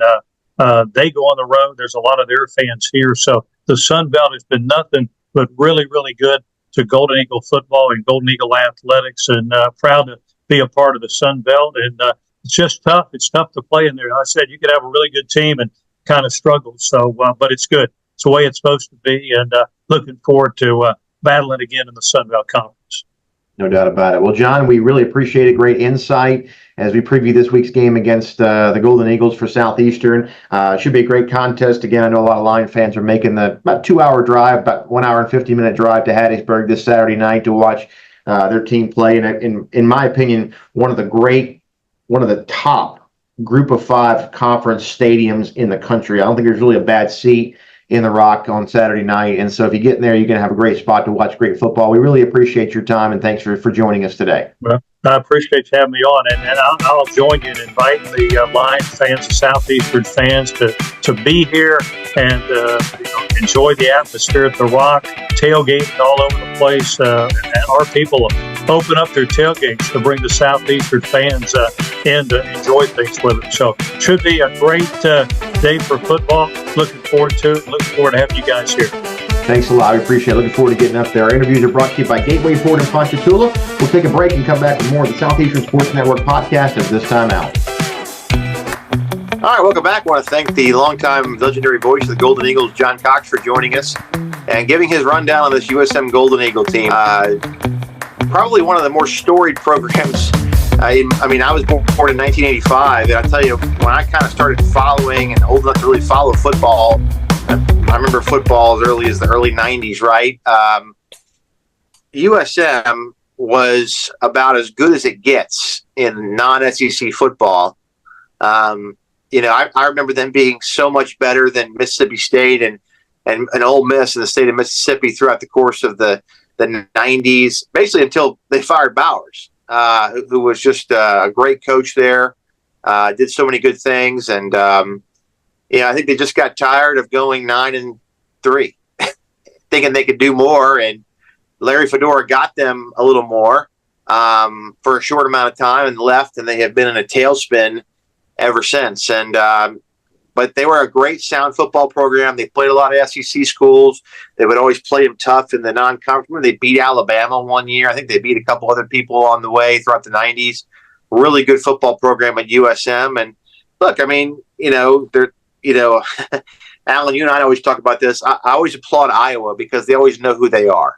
they go on the road, there's a lot of their fans here. So the Sun Belt has been nothing but really, really good to Golden Eagle football and Golden Eagle athletics, and proud to be a part of the Sun Belt. And it's just tough. It's tough to play in there. I said you could have a really good team and kind of struggle. So, but it's good. It's the way it's supposed to be, and looking forward to battling again in the Sun Belt Conference. No doubt about it. Well, John, we really appreciate a great insight as we preview this week's game against the Golden Eagles for Southeastern. Should be a great contest. Again, I know a lot of Lion fans are making the about 2-hour drive, about 1 hour and 50-minute drive to Hattiesburg this Saturday night to watch their team play. And in my opinion, one of the top Group of 5 conference stadiums in the country. I don't think there's really a bad seat in the Rock on Saturday night. And so if you get in there, you're going to have a great spot to watch great football. We really appreciate your time, and thanks for joining us today. Well, I appreciate you having me on, and I'll join you in inviting the Lions fans, the Southeastern fans to be here and enjoy the atmosphere at the Rock, tailgating all over the place. And our people open up their tailgates to bring the Southeastern fans in to enjoy things with them. So it should be a great day for football. Looking forward to it. Looking forward to having you guys here. Thanks a lot. We appreciate it. Looking forward to getting up there. Our interviews are brought to you by Gateway Ford in Ponchatoula. We'll take a break and come back with more of the Southeastern Sports Network podcast at this time out. All right, welcome back. I want to thank the longtime legendary voice of the Golden Eagles, John Cox, for joining us and giving his rundown on this USM Golden Eagle team. Probably one of the more storied programs. I was born in 1985, and I tell you, when I kind of started following and old enough to really follow football, I remember football as early as the early 90s, right? USM was about as good as it gets in non-SEC football. I remember them being so much better than Mississippi State and Ole Miss in the state of Mississippi throughout the course of the 90s, basically until they fired Bowers, who was just a great coach there, did so many good things. And, I think they just got tired of going 9-3, thinking they could do more. And Larry Fedora got them a little more for a short amount of time and left, and they have been in a tailspin ever since. And but they were a great sound football program. They played a lot of SEC schools. They would always play them tough in the non-conference. They beat Alabama one year. I think they beat a couple other people on the way throughout the 90s. Really good football program at USM. And look, Alan, you and I always talk about this. I always applaud Iowa because they always know who they are.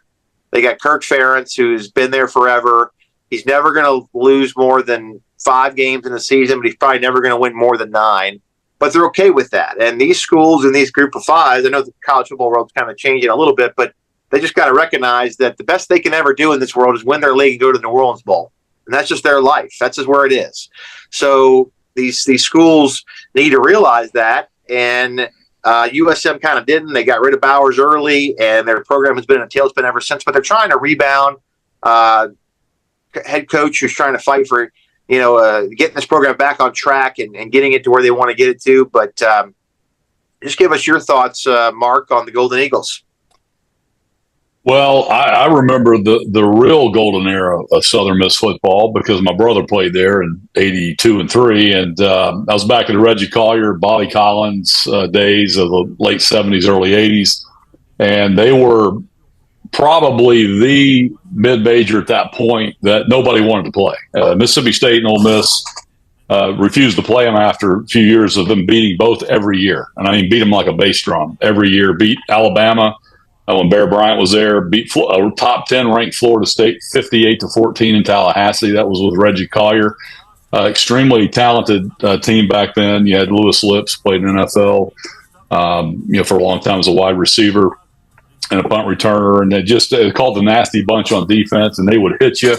They got Kirk Ferentz, who's been there forever. He's never going to lose more than 5 games in a season, but he's probably never going to win more than 9. But they're okay with that. And these schools and these Group of 5s, I know the college football world's kind of changing a little bit, but they just got to recognize that the best they can ever do in this world is win their league and go to the New Orleans Bowl. And that's just their life. That's just where it is. So these schools need to realize that. And USM kind of didn't. They got rid of Bowers early, and their program has been in a tailspin ever since. But they're trying to rebound. Head coach who's trying to fight for, getting this program back on track and getting it to where they want to get it to. But just give us your thoughts, Mark, on the Golden Eagles. Well, I remember the real golden era of Southern Miss football because my brother played there in '82 and '3, and I was back in the Reggie Collier, Bobby Collins days of the late '70s, early '80s, and they were probably the mid-major at that point that nobody wanted to play. Mississippi State and Ole Miss refused to play them after a few years of them beating both every year, and I mean beat them like a bass drum every year. Beat Alabama. When Bear Bryant was there, beat a top 10 ranked Florida State 58-14 in Tallahassee. That was with Reggie Collier. Extremely talented team back then. You had Lewis Lips, played in NFL, for a long time as a wide receiver and a punt returner. And they called the nasty bunch on defense, and they would hit you,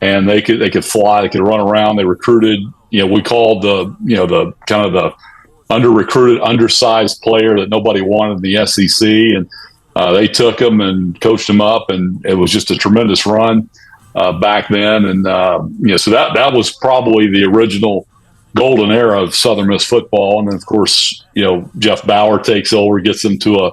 and they could fly, they could run around. They recruited. We called the kind of the under-recruited, undersized player that nobody wanted in the SEC, and they took him and coached him up, and it was just a tremendous run back then. And so that was probably the original golden era of Southern Miss football. And then, of course, Jeff Bauer takes over, gets them to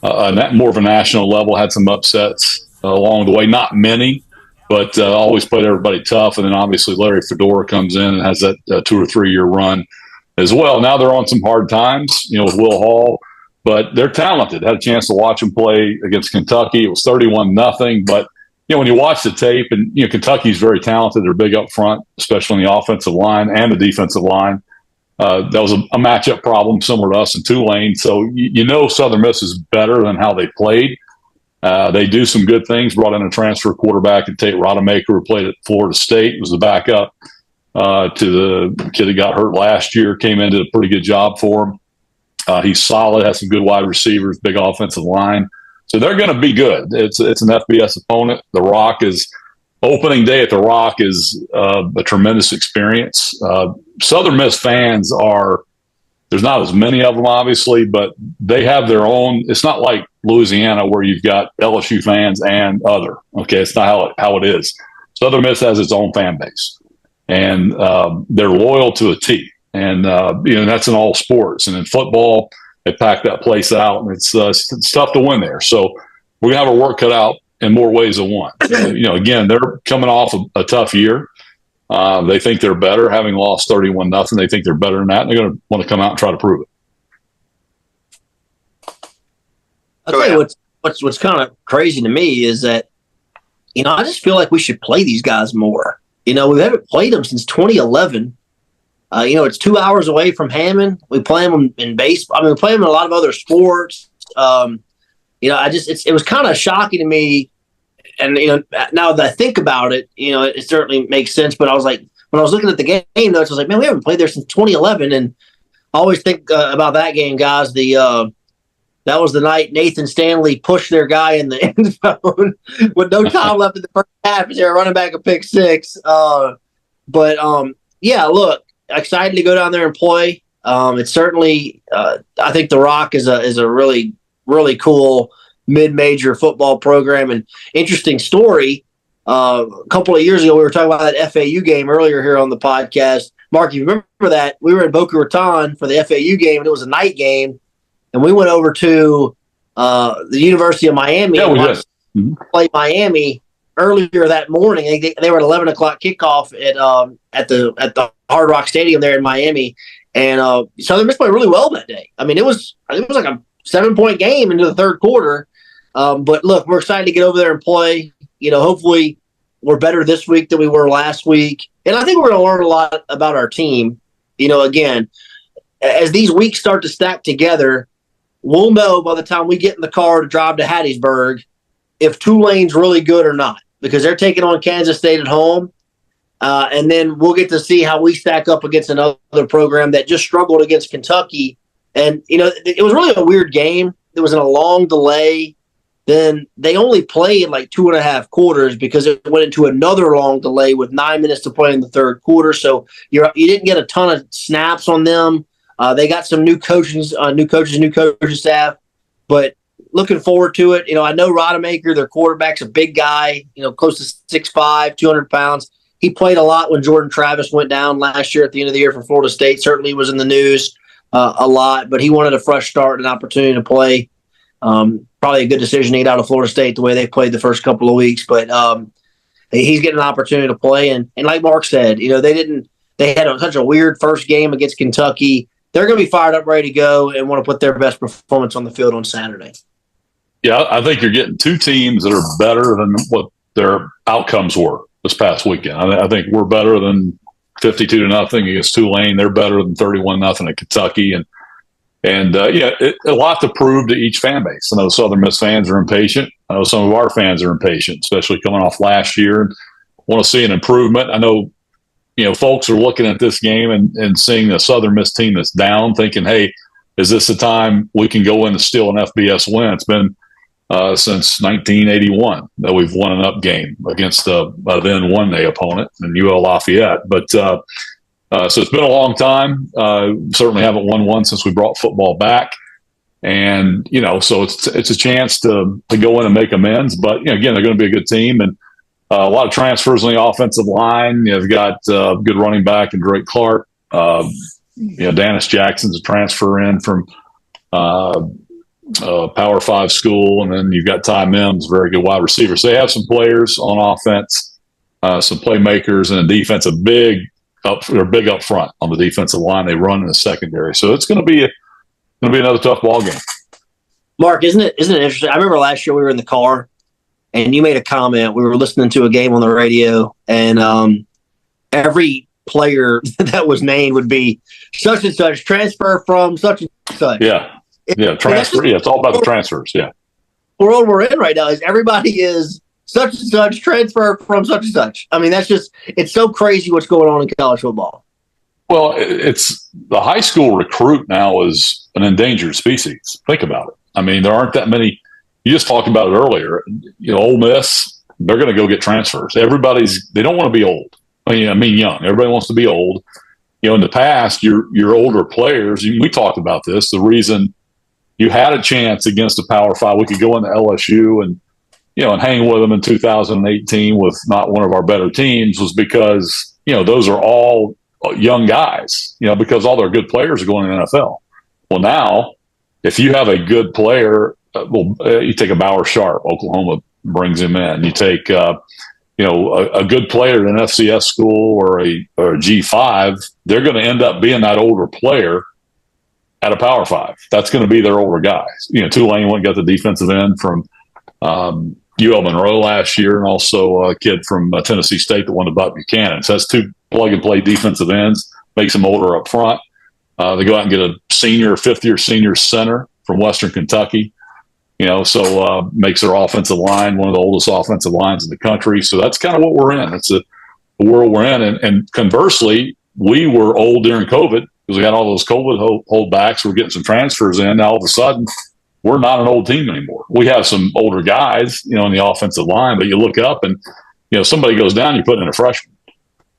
a more of a national level. Had some upsets along the way, not many, but always played everybody tough. And then obviously Larry Fedora comes in and has that 2 or 3 year run as well. Now they're on some hard times, with Will Hall. But they're talented. Had a chance to watch them play against Kentucky. It was 31-0. But when you watch the tape, and Kentucky's very talented. They're big up front, especially on the offensive line and the defensive line. That was a matchup problem similar to us in Tulane. So Southern Miss is better than how they played. They do some good things. Brought in a transfer quarterback, and Tate Rodemaker, who played at Florida State, was the backup to the kid that got hurt last year. Came in, did a pretty good job for him. He's solid, has some good wide receivers, big offensive line. So they're going to be good. It's an FBS opponent. The Rock is opening day at the Rock is a tremendous experience. Southern Miss fans there's not as many of them, obviously, but they have their own. It's not like Louisiana where you've got LSU fans and other. Okay, it's not how it is. Southern Miss has its own fan base, and they're loyal to a T. And, that's in all sports. And in football, they pack that place out, and it's tough to win there. So we're going to have our work cut out in more ways than one. Again, they're coming off a tough year. They think they're better, having lost 31-0. They think they're better than that, and they're going to want to come out and try to prove it. I'll tell you what's kind of crazy to me is that, I just feel like we should play these guys more. We haven't played them since 2011. It's 2 hours away from Hammond. We play them in baseball. We play them in a lot of other sports. It was kind of shocking to me. And, now that I think about it, it certainly makes sense. But I was like, when I was looking at the game notes, I was like, man, we haven't played there since 2011. And I always think about that game, guys. That was the night Nathan Stanley pushed their guy in the end zone with no time left in the first half as they were running back a pick six. Yeah, look. Excited to go down there and play. It's certainly, I think the Rock is a really, really cool mid-major football program. And interesting story. A couple of years ago, we were talking about that FAU game earlier here on the podcast. Mark, you remember that we were in Boca Raton for the FAU game, and it was a night game, and we went over to the University of Miami and play Miami earlier that morning. They were at 11 o'clock kickoff at the Hard Rock Stadium there in Miami, and Southern Miss played really well that day. I mean, it was like a 7-point game into the third quarter. But look, we're excited to get over there and play. Hopefully we're better this week than we were last week, and I think we're going to learn a lot about our team. Again, as these weeks start to stack together, we'll know by the time we get in the car to drive to Hattiesburg if Tulane's really good or not, because they're taking on Kansas State at home. And then we'll get to see how we stack up against another program that just struggled against Kentucky. And, it was really a weird game. It was in a long delay. Then they only played like 2.5 quarters because it went into another long delay with 9 minutes to play in the third quarter. So you didn't get a ton of snaps on them. They got some new coaching staff. But looking forward to it. I know Rodemaker, their quarterback's a big guy, close to 6'5", 200 pounds. He played a lot when Jordan Travis went down last year at the end of the year for Florida State. Certainly was in the news a lot, but he wanted a fresh start and an opportunity to play. Probably a good decision to get out of Florida State the way they played the first couple of weeks, but he's getting an opportunity to play. And like Mark said, they had such a weird first game against Kentucky. They're going to be fired up, ready to go, and want to put their best performance on the field on Saturday. Yeah, I think you're getting two teams that are better than what their outcomes were this past weekend. I think we're better than 52-0 against Tulane. They're better than 31-0 at Kentucky, and a lot to prove to each fan base. I know Southern Miss fans are impatient. I know some of our fans are impatient, especially coming off last year, and want to see an improvement. I know, folks are looking at this game and seeing the Southern Miss team that's down, thinking, "Hey, is this the time we can go in and steal an FBS win?" It's been since 1981 that we've won an up game against the then 1A opponent in UL Lafayette. But so it's been a long time. Certainly haven't won one since we brought football back. And, so it's a chance to go in and make amends. But, again, they're going to be a good team. And a lot of transfers on the offensive line. They've got good running back and Drake Clark. Dennis Jackson's a transfer in from Power 5 school, and then you've got Ty Mims, very good wide receiver. So they have some players on offense, some playmakers, and a defense. They're big up front on the defensive line. They run in the secondary, so it's going to be another tough ball game. Mark, isn't it interesting? I remember last year we were in the car, and you made a comment. We were listening to a game on the radio, and every player that was named would be such and such, transfer from such and such. Yeah, transfer. Yeah, it's all about the transfers. Yeah. The world we're in right now is everybody is such and such, transfer from such and such. I mean, it's so crazy what's going on in college football. Well, it's the high school recruit now is an endangered species. Think about it. I mean, there aren't that many. You just talked about it earlier. Ole Miss, they're going to go get transfers. They don't want to be old. I mean, young. Everybody wants to be old. In the past, your older players, we talked about this, the reason you had a chance against a Power 5. We could go into LSU and hang with them in 2018 with not one of our better teams was because those are all young guys. Because all their good players are going to the NFL. Well, now if you have a good player, you take a Bauer Sharp, Oklahoma brings him in. You take a good player at an FCS school or a G5, they're going to end up being that older player at a Power 5. That's going to be their older guys. Tulane went and got the defensive end from UL Monroe last year, and also a kid from Tennessee State that won the Buck Buchanan. So that's two plug-and-play defensive ends, makes them older up front. They go out and get a fifth-year senior center from Western Kentucky. Makes their offensive line one of the oldest offensive lines in the country. So that's kind of what we're in. It's the world we're in. And conversely, we were old during COVID because we had all those COVID holdbacks. We're getting some transfers in. Now, all of a sudden, we're not an old team anymore. We have some older guys, in the offensive line, but you look up and, somebody goes down, you put in a freshman,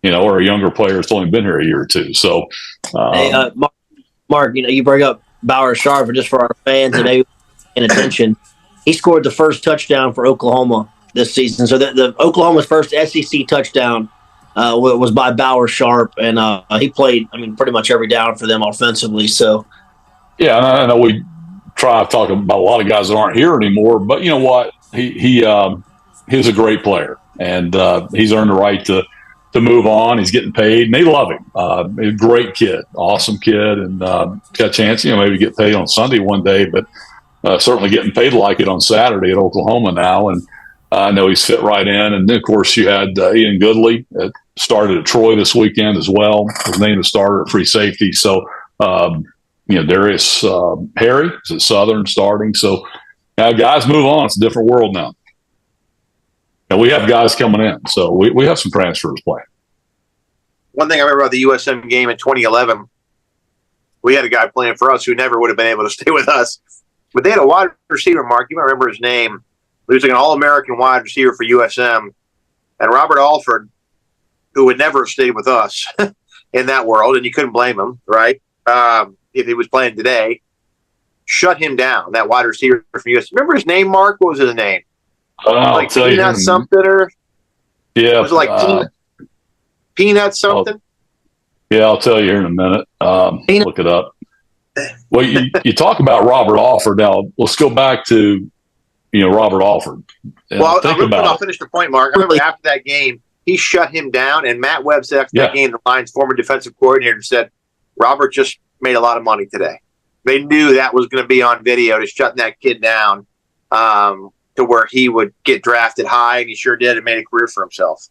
or a younger player that's only been here a year or two. So, hey, Mark, you bring up Bauer Sharp, just for our fans and they paying attention. He scored the first touchdown for Oklahoma this season. So the Oklahoma's first SEC touchdown was by Bauer Sharp, and he played, pretty much every down for them offensively. So, yeah, and I know we try to talk about a lot of guys that aren't here anymore, but you know what? He's a great player, and he's earned the right to move on. He's getting paid, and they love him. A great kid, awesome kid, and got a chance, maybe get paid on Sunday one day, but certainly getting paid like it on Saturday at Oklahoma now. And I know he's fit right in. And then, of course, you had Ian Goodley that started at Troy this weekend as well. His name is starter at free safety. So, Darius Harry is at Southern starting. So, guys move on. It's a different world now. And we have guys coming in. So, we have some transfers playing. One thing I remember about the USM game in 2011, we had a guy playing for us who never would have been able to stay with us. But they had a wide receiver, Mark. You might remember his name. He was like an All-American wide receiver for USM. And Robert Alford, who would never have stayed with us in that world, and you couldn't blame him, right? If he was playing today, shut him down, that wide receiver from USM. Remember his name, Mark? What was his name? Like Peanut something? Or yeah. Was it like Peanut something? I'll tell you here in a minute. Look it up. Well, you talk about Robert Alford. Now, let's go back to, Robert Alford. Well, I'll finish the point, Mark. I remember after that game, he shut him down, and Matt Webb said after that game, the Lions' former defensive coordinator said, Robert just made a lot of money today. They knew that was going to be on video to shut that kid down to where he would get drafted high, and he sure did and made a career for himself.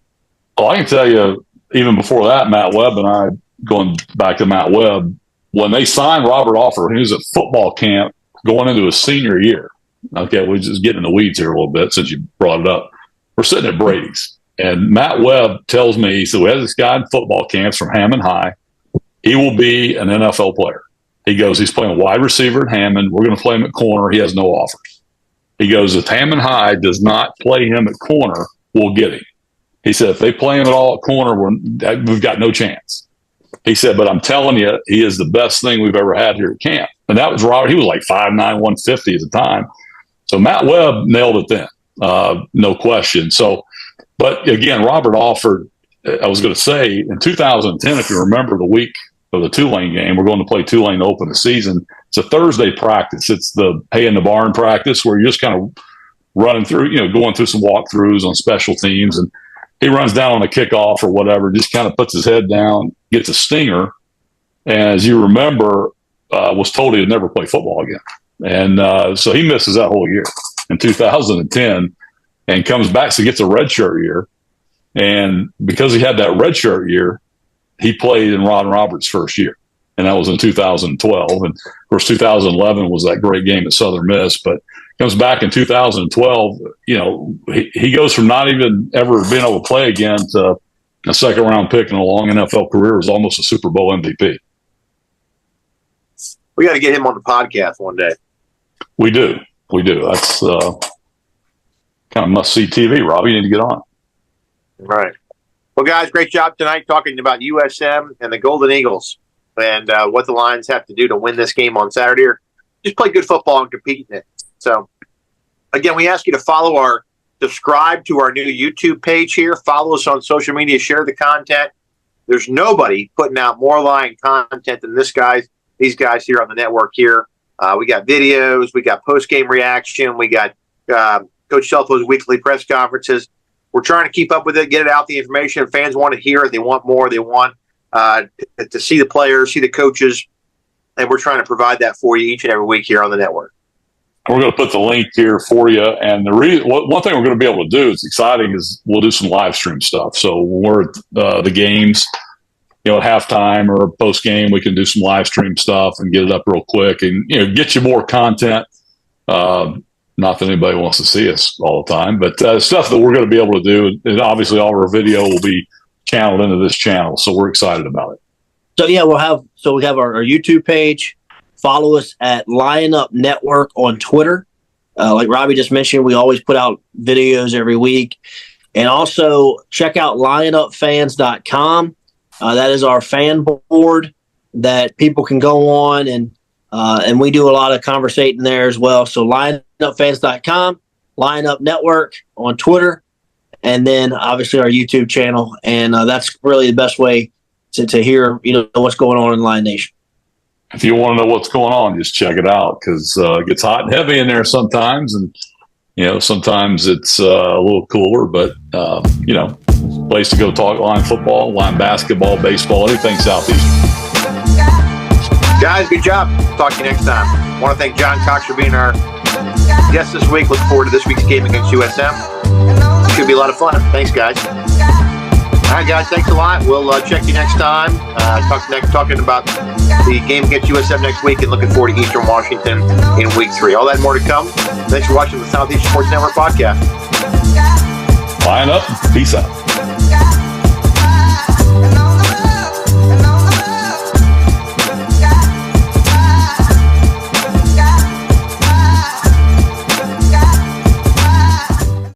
Well, I can tell you, even before that, Matt Webb and I, going back to Matt Webb, when they signed Robert Alford, he was at football camp going into his senior year. Okay, we're just getting in the weeds here a little bit since you brought it up. We're sitting at Brady's, and Matt Webb tells me, he said, we have this guy in football camps from Hammond High. He will be an NFL player. He goes, he's playing wide receiver at Hammond. We're going to play him at corner. He has no offers. He goes, if Hammond High does not play him at corner, we'll get him. He said, if they play him at all at corner, we've got no chance. He said, but I'm telling you, he is the best thing we've ever had here at camp. And that was Robert. He was like 5'9", 150 at the time. So Matt Webb nailed it then, no question. So, but again, Robert Alford, I was going to say, in 2010, if you remember the week of the Tulane game, we're going to play Tulane to open the season. It's a Thursday practice. It's the hay in the barn practice where you're just kind of running through, going through some walkthroughs on special teams. And he runs down on a kickoff or whatever, just kind of puts his head down, gets a stinger. And as you remember, was told he would never play football again. And so he misses that whole year in 2010 and comes back, so he gets a redshirt year. And because he had that redshirt year, he played in Ron Roberts' first year. And that was in 2012. And of course, 2011 was that great game at Southern Miss. But comes back in 2012, he goes from not even ever being able to play again to a second round pick in a long NFL career. Was almost a Super Bowl MVP. We got to get him on the podcast one day. We do. That's kind of must see TV, Rob. You need to get on. Right. Well, guys, great job tonight talking about USM and the Golden Eagles and what the Lions have to do to win this game on Saturday, or just play good football and compete in it. So, again, we ask you to subscribe to our new YouTube page here. Follow us on social media. Share the content. There's nobody putting out more Lion content than these guys here on the network here. We got videos. We got post-game reaction. We got Coach Selfo's weekly press conferences. We're trying to keep up with it, get it out, the information. Fans want to hear it. They want more. They want to see the players, see the coaches, and we're trying to provide that for you each and every week here on the network. We're going to put the link here for you. And one thing we're going to be able to do, it's exciting, is we'll do some live stream stuff. So when we're at the games, at halftime or post game, we can do some live stream stuff and get it up real quick and get you more content. Not that anybody wants to see us all the time, but stuff that we're going to be able to do. And obviously, all of our video will be channeled into this channel, so we're excited about it. So yeah, we have our YouTube page. Follow us at Lion Up Network on Twitter. Like Robbie just mentioned, we always put out videos every week. And also check out lionupfans.com. That is our fan board that people can go on, and we do a lot of conversating there as well. So lionupfans.com, Lion Up Network on Twitter, and then obviously our YouTube channel. And that's really the best way to hear what's going on in Lion Nation. If you want to know what's going on, just check it out, because it gets hot and heavy in there sometimes, and sometimes it's a little cooler, but place to go talk Lion football, Lion basketball, baseball, anything Southeastern. Guys, good job. Talk to you next time. I want to thank John Cox for being our guest this week. Look forward to this week's game against USM. Should be a lot of fun. Thanks, guys. All right, guys, thanks a lot. We'll check you next time. Talking about the game against USM next week, and looking forward to Eastern Washington in week 3. All that and more to come. Thanks for watching the Southeast Sports Network podcast. Line up. Peace out.